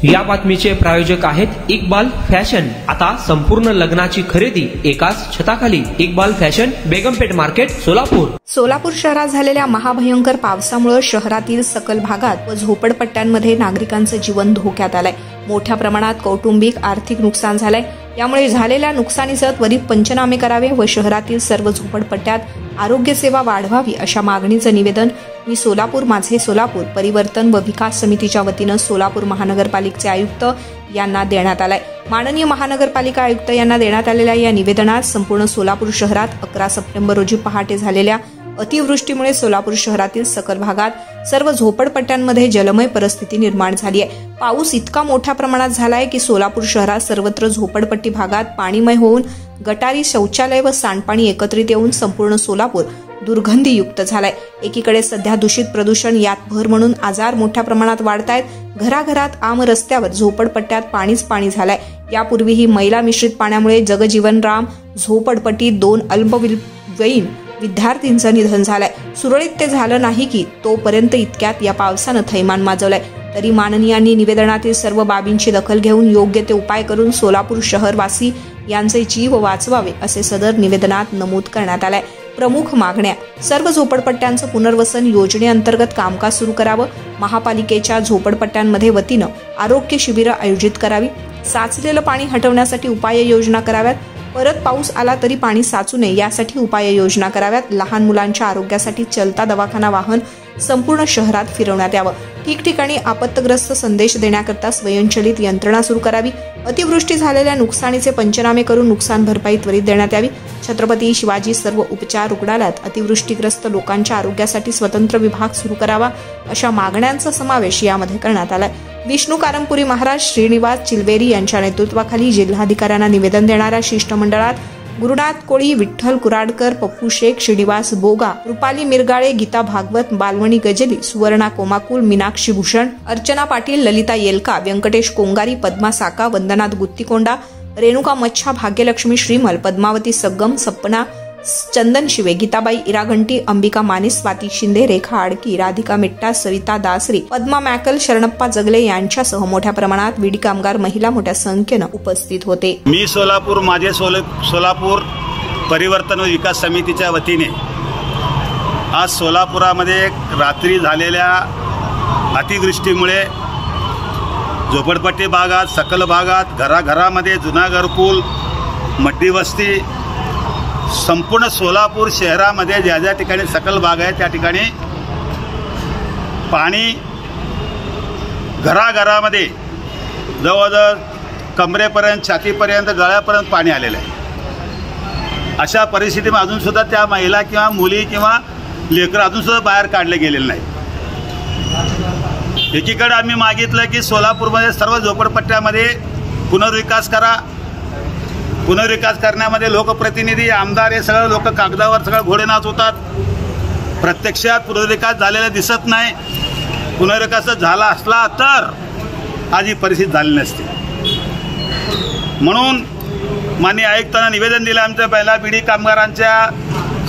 या बातमीचे प्रायोजक आहेत इक्बाल फॅशन। आता संपूर्ण लग्नाची खरेदी एकाच छताखाली। Iqbal fashion, Begumpeth market, Solapur. सोलापूर शहरात झालेल्या महाभयंकर पावसामुळे शहरातील सकल भागात व झोपडपट्ट्यांमध्ये नागरिकांचं जीवन धोक्यात आलंय। मोठ्या प्रमाणात कौटुंबिक आर्थिक नुकसान झालंय। यामुळे झालेल्या नुकसानीचे त्वरित पंचनामे करावे व शहरातील सर्व झोपडपट्ट्यात आरोग्य सेवा वाढवावी अशा मागणीचं निवेदन मी सोलापूर माझे सोलापूर परिवर्तन व विकास समितीच्या वतीनं सोलापूर महानगरपालिकेचे आयुक्त यांना देण्यात आलंय। माननीय महानगरपालिका आयुक्त यांना देण्यात आलेल्या या निवेदनात संपूर्ण सोलापूर शहरात 11 सप्टेंबर रोजी पहाटे झालेल्या अतिवृष्टीमुळे सोलापूर शहरातील सकल भागात सर्व झोपडपट्ट्यांमध्ये जलमय परिस्थिती निर्माण झाली आहे। पाऊस इतका मोठ्या प्रमाणात झालाय की सोलापूर शहरात सर्वत्र झोपडपट्टी भागात पाणीमय होऊन गटारी, शौचालय व सांडपाणी एकत्रित येऊन संपूर्ण सोलापूर दुर्गंधीयुक्त झालाय। एकीकडे सध्या दूषित प्रदूषण यात भर म्हणून आजार मोठ्या प्रमाणात वाढतायत। घराघरात आम रस्त्यावर झोपडपट्ट्यात पाणीच पाणी झालाय। यापूर्वीही मैला मिश्रित पाण्यामुळे जगजीवनराम झोपडपट्टी 2 अल्पवयीन विद्यार्थ्यांचं निधन झालंय। सुरळीत ते झालं नाही की तोपर्यंत इतक्यात या पावसानं थैमान माजवलंय। तरी माननीयांनी निवेदनातील सर्व बाबींची दखल घेऊन योग्य ते उपाय करून सोलापूर शहरवासी यांचे जीव वाचवावे असे सदर निवेदनात नमूद करण्यात आलंय। प्रमुख मागण्या: सर्व झोपडपट्ट्यांचं पुनर्वसन योजनेअंतर्गत कामकाज सुरू करावं। महापालिकेच्या झोपडपट्ट्यांमध्ये वतीनं आरोग्य शिबिरं आयोजित करावी। साचलेलं पाणी हटवण्यासाठी उपाययोजना कराव्यात। परत पाऊस आला तरी पाणी साचू नये यासाठी उपाययोजना कराव्यात। लहान मुलांच्या आरोग्यासाठी चलता दवाखाना वाहन संपूर्ण शहरात फिरवण्यात यावं। ठिकठिकाणी आपत्तीग्रस्त संदेश देण्याकरता स्वयंचलित यंत्रणा सुरू करावी। अतिवृष्टी झालेल्या नुकसानीचे पंचनामे करून नुकसान भरपाई त्वरित देण्यात यावी। छत्रपती शिवाजी सर्व उपचार रुग्णालयात अतिवृष्टीग्रस्त लोकांच्या आरोग्यासाठी स्वतंत्र विभाग सुरू करावा अशा मागण्यांचा समावेश यामध्ये करण्यात आलाय। विष्णू कारंपुरी महाराज, श्रीनिवास चिलवेरी यांच्या नेतृत्वाखाली जिल्हाधिकाऱ्यांना निवेदन देणाऱ्या शिष्टमंडळात गुरुनाथ कोळी, विठ्ठल कुराडकर, पप्पू शेख, श्रीनिवास बोगा, रुपाली मिरगाळे, गीता भागवत, बालवणी गजली, सुवर्णा कोमाकुल, मीनाक्षी भूषण, अर्चना पाटील, ललिता येलका, व्यंकटेश कोंगारी, पद्मा साका, वंदनाथ गुत्तीकोंडा, रेणुका मच्छा, भाग्यलक्ष्मी श्रीमल, पद्मावती सग्गम, सपना चंदन शिवे, गीताबाई इरागंटी, अंबिका माने, स्वाती शिंदे, रेखा आडकी, राधिका मिट्टा, सरिता दासरी, पद्मा मॅकल, शरणप्पा जगले यांच्यासह मोठ्या प्रमाणात विडी कामगार महिला मोठ्या संख्येनं उपस्थित होते। मी सोलापूर माझे सोलापूर परिवर्तन व विकास समितीच्या वतीने आज सोलापुरामध्ये रात्री झालेल्या अतिवृष्टीमुळे झोपडपट्टी भागात, सकल भागात, घराघरामध्ये जुना घरकुल, मड्डी वस्ती, संपूर्ण सोलापूर शहरामध्ये ज्या ज्या ठिकाणी सकल भाग आहे त्या ठिकाणी पाणी घराघरामध्ये जवळजवळ कमरेपर्यंत, छातीपर्यंत, गळ्यापर्यंत पाणी आलेलं आहे। अशा परिस्थितीमध्ये अजूनसुद्धा त्या महिला किंवा मुली किंवा लेकरं अजूनसुद्धा बाहेर काढले गेलेले नाही। एकीकडे आम्ही मागितलं की सोलापूरमध्ये सर्व झोपडपट्ट्यामध्ये पुनर्विकास करा। पुनर्विकास करण्यामध्ये लोकप्रतिनिधी, आमदार हे सगळं लोक कागदावर सगळं घोडे नाचवतात। प्रत्यक्षात पुनर्विकास झालेला दिसत नाही। पुनर्विकास झाला असला तर आज ही परिस्थिती झाली नसते। म्हणून माननीय आयुक्तांना निवेदन दिलं आमच्या पहिला बिडी कामगारांच्या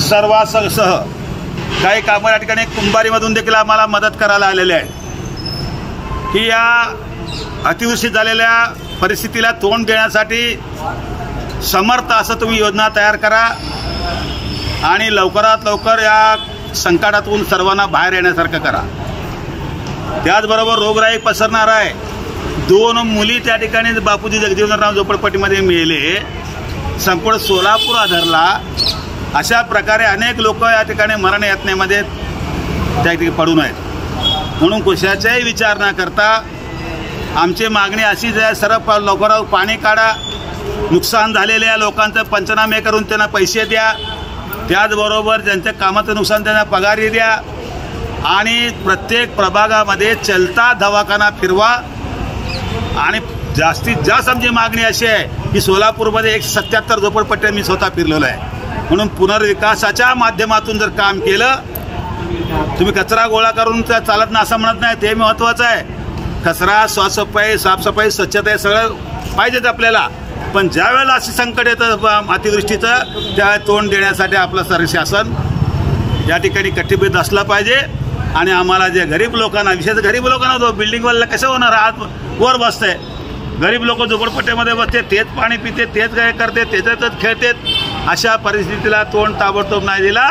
सर्वांसह काही कामगार या ठिकाणी कुंभारीमधून देखील आम्हाला मदत करायला आलेले आहे की या अतिवृष्टी झालेल्या परिस्थितीला तोंड देण्यासाठी समर्थ असं तुम्ही योजना तयार करा आणि लवकरात लवकर या संकटातून सर्वांना बाहेर येण्यासारखं करा। त्याचबरोबर रोगराई पसरणार आहे। 2 मुली त्या ठिकाणी बापूजी जगजीवनराम झोपडपट्टीमध्ये मिळाले। संपूर्ण सोलापूर आधारला अशा प्रकारे अनेक लोक या ठिकाणी मरण यातनेमध्ये त्या ठिकाणी पडून आहेत। म्हणून कशाचाही विचार न करता आमची मागणी अशीच आहे, सर्व लवकरात पाणी काढा, नुकसान झालेल्या लोकांचं पंचनामे करून त्यांना पैसे द्या, त्याचबरोबर ज्यांच्या कामाचं नुकसान त्यांना पगारी द्या आणि प्रत्येक प्रभागामध्ये चलता दवाखाना फिरवा। आणि जास्तीत जास्त आमची मागणी अशी आहे की सोलापूरमध्ये 177 झोपडपट्ट्या मी स्वतः फिरलेलो आहे। म्हणून पुनर्विकासाच्या माध्यमातून जर काम केलं, तुम्ही कचरा गोळा करून चालत ना असं म्हणत नाही, ते महत्त्वाचं आहे। कचरा, साफसफाई, स्वच्छता हे सगळं पाहिजेच आपल्याला, पण ज्या वेळेला अशी संकट येतं अतिवृष्टीचं त्यावेळेला तोंड देण्यासाठी आपलं शासन या ठिकाणी कटिबद्ध असलं पाहिजे। आणि आम्हाला जे गरीब लोकांना, विशेष गरीब लोकांना, तो बिल्डिंगवाला कसं होणार, आत वर बसते, गरीब लोक झोपडपट्ट्यामध्ये बसते, तेच पाणी पिते, तेच काय करते, त्याच्यातच खेळते. अशा परिस्थितीला तोंड ताबडतोब नाही दिला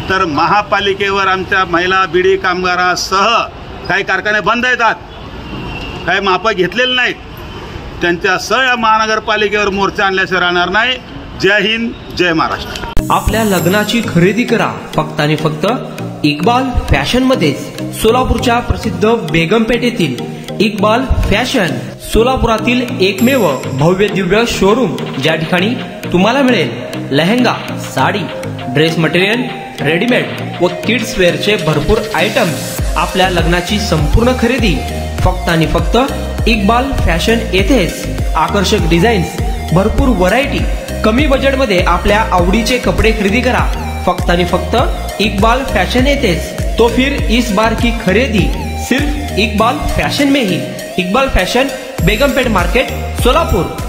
तर महापालिकेवर आमच्या महिला बिडी कामगारासह काही कारखाने बंद येतात, काही मापं घेतलेले नाहीत, त्यांच्यासह या महानगरपालिकेवर मोर्चा आणल्याशिवाय राहणार नाही. जय हिंद, जय महाराष्ट्र. आपल्या लग्नाची खरेदी करा फक्त आणि फक्त इक्बाल फॅशन मध्येच. सोलापूरच्या प्रसिद्ध बेगमपेठ येथील इक्बाल फॅशन सोलापुरातील एकमेव भव्य दिव्य शोरूम, ज्या ठिकाणी तुम्हाला मिळेल lehenga, sari, dress material, readymade व किड्स वेअरचे भरपूर आयटम्स. आपल्या लग्नाची संपूर्ण खरेदी फक्त आणि फक्त इक्बाल फॅशन येथेच. आकर्षक डिझाईन्स, भरपूर व्हरायटी, कमी बजेटमध्ये आपल्या आवडीचे कपडे खरेदी करा फक्त आणि फक्त इक्बाल फॅशन येथेच. तो फिर इस बार की खरेदी सिर्फ इक्बाल फैशन में ही. Iqbal fashion, Begumpet market, Solapur.